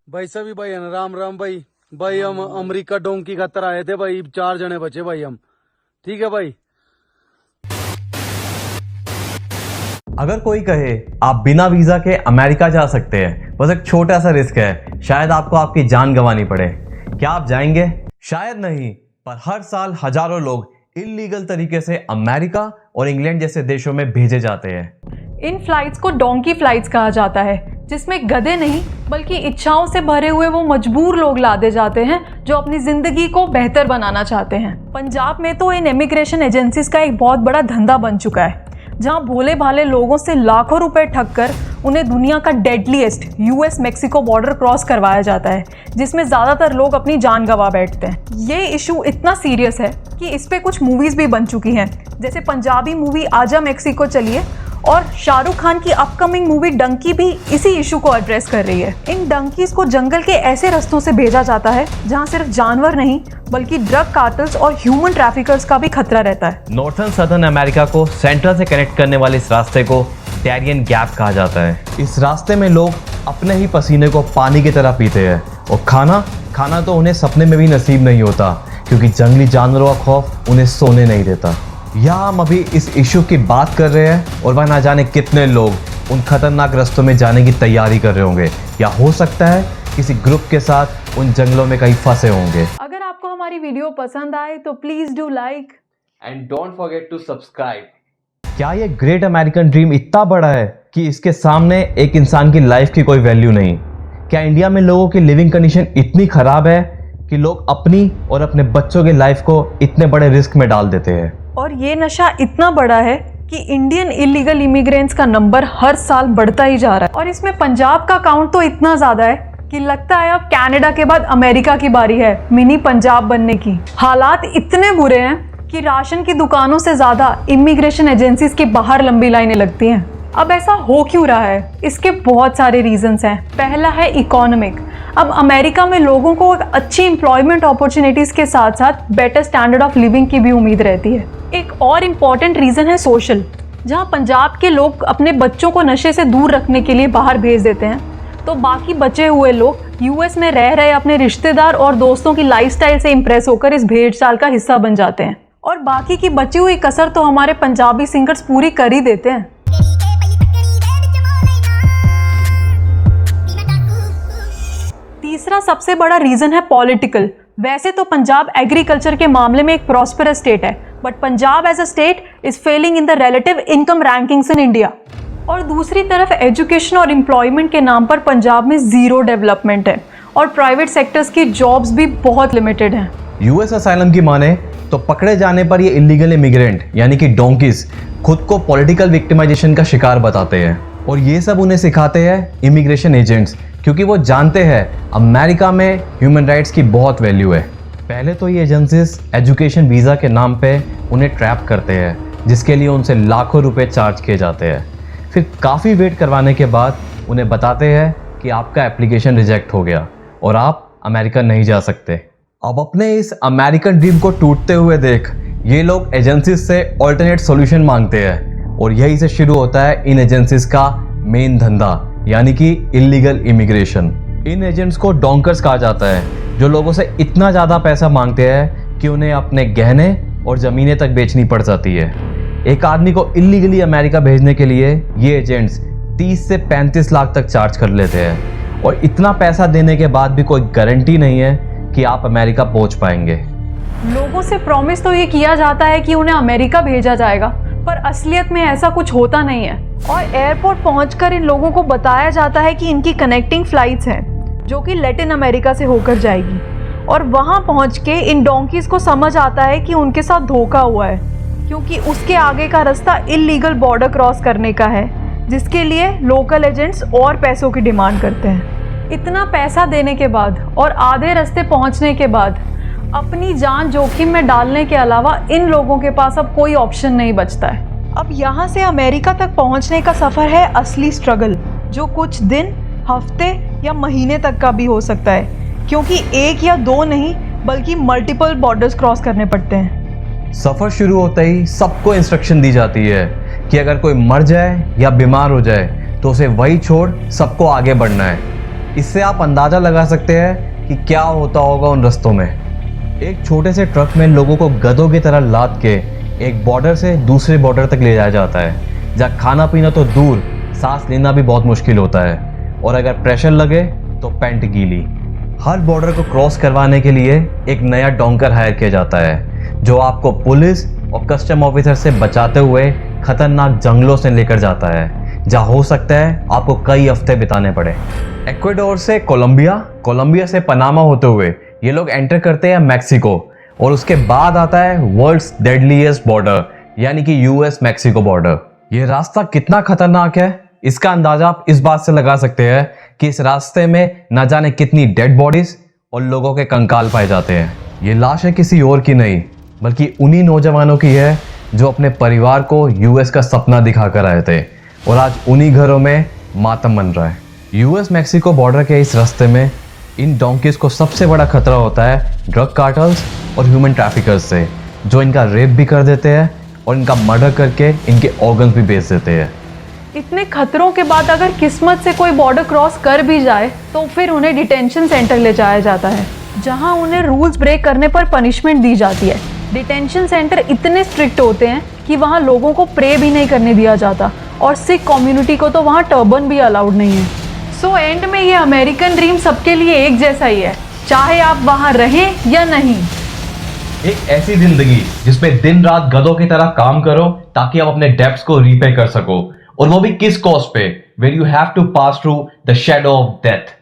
भाई सभी भाई है ना, राम राम भाई। भाई हम अमेरिका डोंकी खातर आए थे भाई, 4 जने बचे भाई हम। ठीक है भाई। अगर कोई कहे आप बिना वीजा के अमेरिका जा सकते हैं, बस एक छोटा सा रिस्क है, शायद आपको आपकी जान गंवानी पड़े। क्या आप जाएंगे? शायद नहीं, पर हर साल हजारों लोग इलीगल तरीके से अमेरिका और इंग्लैंड जैसे देशों में भेजे जाते हैं। इन फ्लाइट्स को डोंकी फ्लाइट्स कहा जाता है, जिसमें गधे नहीं बल्कि इच्छाओं से भरे हुए वो मजबूर लोग लादे जाते हैं जो अपनी जिंदगी को बेहतर बनाना चाहते हैं। पंजाब में तो इन इमिग्रेशन एजेंसीज का एक बहुत बड़ा धंधा बन चुका है, जहां भोले भाले लोगों से लाखों रुपए ठग कर उन्हें दुनिया का deadliest US Mexico border cross करवाया जाता है, जिसमें ज़्यादातर लोग अपनी जान गंवा बैठते हैं। ये इशू इतना सीरियस है कि इस पे कुछ मूवीज़ भी बन चुकी हैं, जैसे पंजाबी मूवी आजा मेक्सिको चलिए, और शाहरुख खान की अपकमिंग मूवी डंकी भी इसी इशू को एड्रेस कर रही है। इन डंकीज को जंगल के ऐसे रास्तों से भेजा जाता है जहां सिर्फ जानवर नहीं बल्कि ड्रग कार्टल्स और ह्यूमन ट्रैफिकर्स का भी खतरा रहता है। नॉर्थर्न सदर्न अमेरिका को सेंट्रल से कनेक्ट करने वाले इस रास्ते को डैरियन गैप कहा जाता है। इस रास्ते में लोग अपने ही पसीने को पानी की तरह पीते हैं, और खाना तो उन्हें सपने में भी नसीब नहीं होता, क्योंकि जंगली जानवरों का खौफ उन्हें सोने नहीं देता। यहाँ हम अभी इस इशू की बात कर रहे हैं, और वह ना जाने कितने लोग उन खतरनाक रास्तों में जाने की तैयारी कर रहे होंगे, या हो सकता है किसी ग्रुप के साथ उन जंगलों में कहीं फंसे होंगे। अगर आपको हमारी वीडियो पसंद आए तो please do like and don't forget to subscribe. क्या ये ग्रेट अमेरिकन ड्रीम इतना बड़ा है कि इसके सामने एक इंसान की लाइफ की कोई वैल्यू नहीं? क्या इंडिया में लोगों की लिविंग कंडीशन इतनी खराब है कि लोग अपनी और अपने बच्चों की लाइफ को इतने बड़े रिस्क में डाल देते हैं? और ये नशा इतना बड़ा है कि इंडियन इलीगल इमिग्रेंट्स का नंबर हर साल बढ़ता ही जा रहा है, और इसमें पंजाब का काउंट तो इतना ज़्यादा है कि लगता है अब कनाडा के बाद अमेरिका की बारी है मिनी पंजाब बनने की। हालात इतने बुरे हैं कि राशन की दुकानों से ज़्यादा इमिग्रेशन एजेंसीज के बाहर लंबी लाइनें लगती हैं। अब ऐसा हो क्यों रहा है? इसके बहुत सारे रीजंस हैं। पहला है इकोनॉमिक। अब अमेरिका में लोगों को अच्छी एम्प्लॉयमेंट अपॉर्चुनिटीज़ के साथ साथ बेटर स्टैंडर्ड ऑफ लिविंग की भी उम्मीद रहती है। एक और इम्पॉर्टेंट रीज़न है सोशल। जहां पंजाब के लोग अपने बच्चों को नशे से दूर रखने के लिए बाहर भेज देते हैं, तो बाकी बचे हुए लोग यूएस में रह रहे अपने रिश्तेदार और दोस्तों की लाइफस्टाइल से इम्प्रेस होकर इस भेड़-चाल का हिस्सा बन जाते हैं, और बाकी की बची हुई कसर तो हमारे पंजाबी सिंगर्स पूरी कर ही देते हैं। तीसरा सबसे बड़ा रीजन है पॉलिटिकल। वैसे तो पंजाब एग्रीकल्चर के मामले में एक प्रॉस्पेरस स्टेट है, but Punjab as a state is failing in the relative income rankings in India. और दूसरी तरफ एजुकेशन और एम्प्लॉयमेंट के नाम पर पंजाब में जीरो डेवलपमेंट है, और प्राइवेट सेक्टर्स की जॉब्स भी बहुत लिमिटेड हैं। यूएस असाइलम की माने तो पकड़े जाने पर ये इलीगल इमिग्रेंट यानी कि डोंकीज खुद को पॉलिटिकल विक्टिमाइजेशन का शिकार बताते हैं, और ये सब उन्हें सिखाते हैं इमिग्रेशन एजेंट्स, क्योंकि वो जानते हैं अमेरिका में ह्यूमन राइट्स की बहुत वैल्यू है। पहले तो ये एजेंसीज एजुकेशन वीज़ा के नाम पे उन्हें ट्रैप करते हैं, जिसके लिए उनसे लाखों रुपए चार्ज किए जाते हैं। फिर काफ़ी वेट करवाने के बाद उन्हें बताते हैं कि आपका एप्लीकेशन रिजेक्ट हो गया और आप अमेरिका नहीं जा सकते। अब अपने इस अमेरिकन ड्रीम को टूटते हुए देख ये लोग एजेंसीज से ऑल्टरनेट सॉल्यूशन मांगते हैं, और यही से शुरू होता है इन एजेंसीज का मेन धंधा, यानी कि इलीगल इमिग्रेशन। इन एजेंट्स को डोंकर्स कहा जाता है, जो लोगों से इतना ज़्यादा पैसा मांगते हैं कि उन्हें अपने गहने और ज़मीनें तक बेचनी पड़ जाती है। एक आदमी को इलीगली अमेरिका भेजने के लिए ये एजेंट्स 30 से 35 लाख तक चार्ज कर लेते हैं, और इतना पैसा देने के बाद भी कोई गारंटी नहीं है कि आप अमेरिका पहुंच पाएंगे। लोगों से प्रॉमिस तो ये किया जाता है कि उन्हें अमेरिका भेजा जाएगा, पर असलियत में ऐसा कुछ होता नहीं है। और एयरपोर्ट पहुंचकर इन लोगों को बताया जाता है कि इनकी कनेक्टिंग फ्लाइट्स हैं जो कि लैटिन अमेरिका से होकर जाएगी, और वहां पहुंच के इन डोंकीज को समझ आता है कि उनके साथ धोखा हुआ है, क्योंकि उसके आगे का रास्ता इलीगल बॉर्डर क्रॉस करने का है, जिसके लिए लोकल एजेंट्स और पैसों की डिमांड करते हैं। इतना पैसा देने के बाद और आधे रास्ते पहुंचने के बाद अपनी जान जोखिम में डालने के अलावा इन लोगों के पास अब कोई ऑप्शन नहीं बचता है। अब यहाँ से अमेरिका तक पहुँचने का सफ़र है असली स्ट्रगल, जो कुछ दिन, हफ्ते या महीने तक का भी हो सकता है, क्योंकि एक या दो नहीं बल्कि मल्टीपल बॉर्डर्स क्रॉस करने पड़ते हैं। सफ़र शुरू होते ही सबको इंस्ट्रक्शन दी जाती है कि अगर कोई मर जाए या बीमार हो जाए तो उसे वही छोड़ सबको आगे बढ़ना है। इससे आप अंदाज़ा लगा सकते हैं कि क्या होता होगा उन रस्तों में। एक छोटे से ट्रक में लोगों को गधों की तरह लाद के एक बॉर्डर से दूसरे बॉर्डर तक ले जाया जाता है, जहाँ खाना पीना तो दूर, सांस लेना भी बहुत मुश्किल होता है, और अगर प्रेशर लगे तो पैंट गीली। हर बॉर्डर को क्रॉस करवाने के लिए एक नया डोंकर हायर किया जाता है, जो आपको पुलिस और कस्टम ऑफिसर से बचाते हुए खतरनाक जंगलों से लेकर जाता है, जहाँ हो सकता है आपको कई हफ्ते बिताने पड़े। इक्वाडोर से कोलंबिया, कोलंबिया से पनामा होते हुए ये लोग एंटर करते हैं मैक्सिको, और उसके बाद आता है वर्ल्ड्स डेडलीस्ट बॉर्डर, यानी कि यूएस मैक्सिको बॉर्डर। ये रास्ता कितना खतरनाक है इसका अंदाजा आप इस बात से लगा सकते हैं कि इस रास्ते में न जाने कितनी डेड बॉडीज और लोगों के कंकाल पाए जाते हैं। ये लाशें किसी और की नहीं, बल्कि उन्हीं नौजवानों की है जो अपने परिवार को यूएस का सपना दिखा कर आए थे, और आज उन्हीं घरों में मातम बन रहा है। यूएस मैक्सिको बॉर्डर के इस रास्ते में इन डोंकीज को सबसे बड़ा खतरा होता है ड्रग कार्टल्स और ह्यूमन ट्रैफिकर्स से, जो इनका रेप भी कर देते हैं और इनका मर्डर करके इनके ऑर्गन्स भी बेच देते हैं। इतने खतरों के बाद अगर किस्मत से कोई बॉर्डर क्रॉस कर भी जाए तो फिर उन्हें डिटेंशन सेंटर ले जाया जाता है, जहां उन्हें रूल्स ब्रेक करने पर पनिशमेंट दी जाती है। डिटेंशन सेंटर इतने स्ट्रिक्ट होते हैं कि वहां लोगों को प्रे भी नहीं करने दिया जाता, और सिख कम्युनिटी को तो वहां टर्बन भी अलाउड नहीं है। सो एंड में ये अमेरिकन ड्रीम सबके लिए एक जैसा ही है, चाहे आप वहां रहें या नहीं। एक ऐसी जिंदगी जिसमें दिन रात गधों की तरह काम करो ताकि आप अपने डेब्ट्स को रीपे कर सको, और वो भी किस कॉस्ट पे, where you have to pass through the shadow of death.